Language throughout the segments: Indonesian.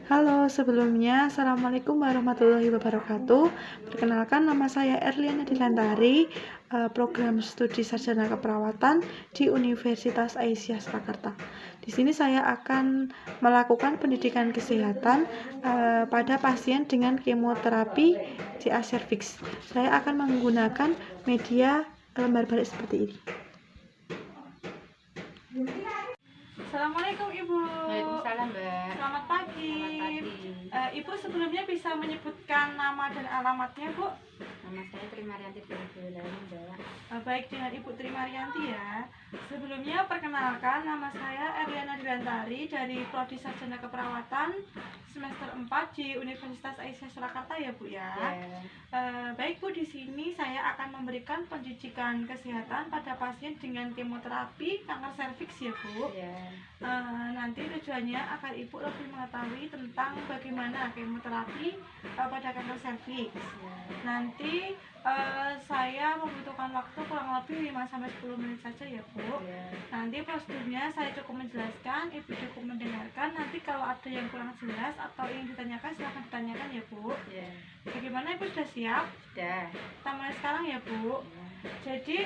Halo, sebelumnya Assalamualaikum warahmatullahi wabarakatuh. Perkenalkan, nama saya Erliana Dilantari, program studi sarjana keperawatan di Universitas Aisyah Surakarta. Di sini saya akan melakukan pendidikan kesehatan pada pasien dengan kemoterapi CA cervix. Saya akan menggunakan media lembar balik seperti ini. Assalamualaikum Ibu. Waalaikumsalam, Mbak. Selamat pagi. Selamat pagi. Ibu sebelumnya bisa menyebutkan nama dan alamatnya, Bu? Nama saya Trimarianti Tribulan, Mbak. Baik, dengan Ibu Trimarianti ya. Sebelumnya perkenalkan, nama saya Erliana Dilantari dari Prodi Sarjana Keperawatan semester 4 di Universitas Aisyah Surakarta ya, Bu ya. Baik Bu, di sini saya akan memberikan pendidikan kesehatan pada pasien dengan kemoterapi kanker serviks ya, Bu. Nanti tujuannya agar Ibu lebih mengetahui tentang bagaimana kemoterapi pada kanker serviks. Nanti saya membutuhkan waktu kurang lebih 5-10 menit saja ya, Bu. Nanti prosedurnya saya cukup menjelaskan, Ibu cukup mendengarkan. Nanti kalau ada yang kurang jelas atau yang ditanyakan silahkan ditanyakan ya, Bu. Bagaimana Ibu, sudah siap? Sudah. Kita mulai sekarang ya, Bu. Jadi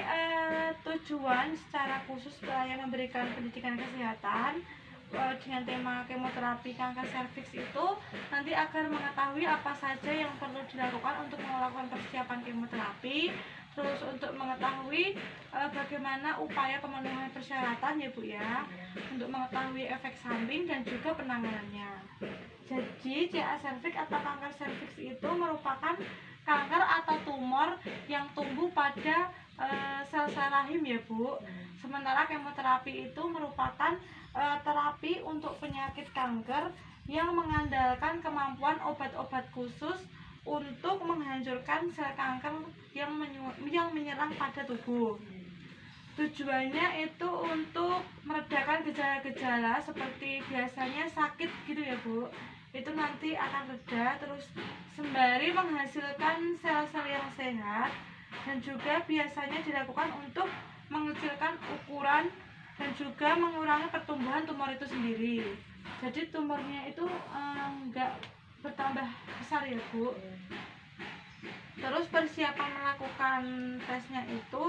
tujuan secara khusus saya memberikan pendidikan kesehatan dengan tema kemoterapi kanker serviks itu nanti agar mengetahui apa saja yang perlu dilakukan untuk melakukan persiapan kemoterapi, terus untuk mengetahui bagaimana upaya pemenuhan persyaratan ya, Bu ya, untuk mengetahui efek samping dan juga penanganannya. Jadi CA cervix atau kanker serviks itu merupakan kanker atau tumor yang tumbuh pada sel-sel rahim ya, Bu. Sementara kemoterapi itu merupakan terapi untuk penyakit kanker yang mengandalkan kemampuan obat-obat khusus untuk menghancurkan sel kanker yang menyerang pada tubuh. Tujuannya itu untuk meredakan gejala-gejala seperti biasanya sakit gitu ya, Bu. Itu nanti akan reda, terus sembari menghasilkan sel-sel yang sehat, dan juga biasanya dilakukan untuk mengecilkan ukuran dan juga mengurangi pertumbuhan tumor itu sendiri. Jadi tumornya itu enggak bertambah besar ya, Bu. Terus persiapan melakukan tesnya itu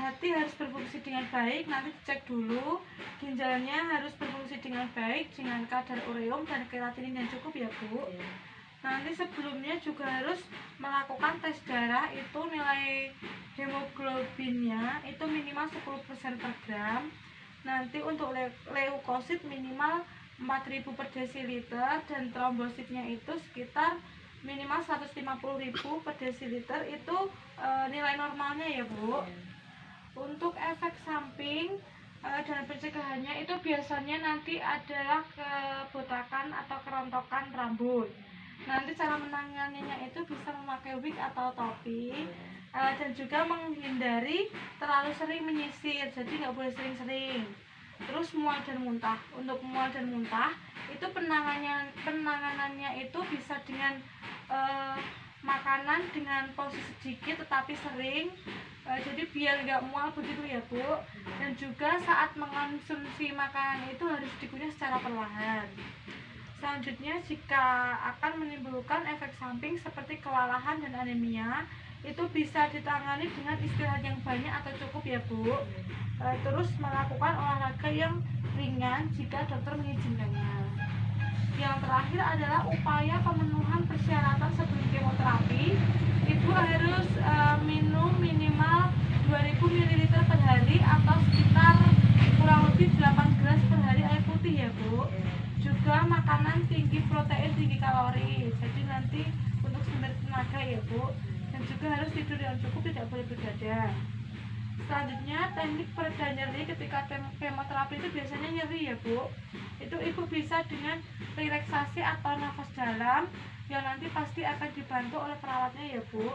hati harus berfungsi dengan baik. Nanti cek dulu ginjalnya harus berfungsi dengan baik dengan kadar ureum dan kreatinin yang cukup ya, Bu. Nanti sebelumnya juga harus melakukan tes darah, itu nilai hemoglobinnya itu minimal 10% per gram. Nanti untuk leukosit minimal 4.000 per desiliter dan trombositnya itu sekitar minimal 150.000 per desiliter, itu nilai normalnya ya, Bu. Untuk efek samping dan pencegahannya itu biasanya nanti adalah kebotakan atau kerontokan rambut. Nanti cara menanganinya itu bisa memakai wig atau topi, dan juga menghindari terlalu sering menyisir, jadi nggak boleh sering-sering. Terus mual dan muntah. Untuk mual dan muntah itu penanganannya itu bisa dengan makanan dengan porsi sedikit tetapi sering, jadi biar nggak mual begitu ya, Bu. Dan juga saat mengonsumsi makanan itu harus dikunyah secara perlahan. Selanjutnya, jika akan menimbulkan efek samping seperti kelelahan dan anemia, itu bisa ditangani dengan istirahat yang banyak atau cukup ya, Bu. Terus melakukan olahraga yang ringan jika dokter mengizinkannya. Yang terakhir adalah upaya pemenuhan persyaratan sebelum kemoterapi. Ibu harus minum minimal 2000 ml per hari atau sekitar kurang lebih 8 gelas per hari air putih ya, Bu. Juga makanan tinggi protein, tinggi kalori, jadi nanti untuk sumber tenaga ya, Bu. Dan juga harus tidur yang cukup, tidak boleh begadang. Selanjutnya, teknik pereda nyeri ketika kemoterapi itu biasanya nyeri ya, Bu. Itu Ibu bisa dengan relaksasi atau nafas dalam yang nanti pasti akan dibantu oleh perawatnya ya, Bu.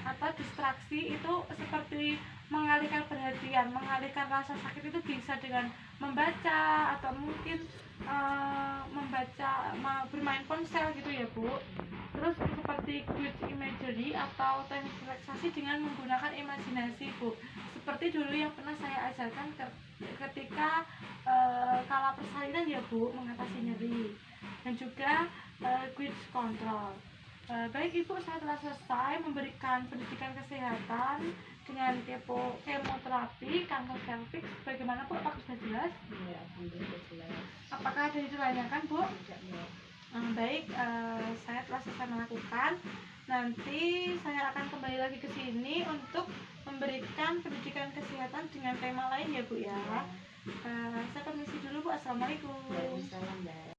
Atau distraksi itu seperti mengalihkan perhatian, mengalihkan rasa sakit itu bisa dengan membaca atau mungkin bermain ponsel gitu ya, Bu. Terus seperti quick imagery atau teknik relaksasi dengan menggunakan imajinasi, Bu. Seperti dulu yang pernah saya ajarkan ketika kala persalinan ya, Bu, mengatasi nyeri. Dan juga juga quiz control. Baik Ibu, saya telah selesai memberikan pendidikan kesehatan dengan kemoterapi kanker serviks. Bagaimana Bu? Apakah sudah jelas? Iya, alhamdulillah jelas. Apakah ada yang ditanyakan Bu? Tidak, Mbak. Baik, saya telah selesai melakukan. Nanti saya akan kembali lagi ke sini untuk memberikan pendidikan kesehatan dengan tema lain ya Bu ya. Saya permisi dulu Bu. Assalamualaikum. Waalaikumsalam, Mbak.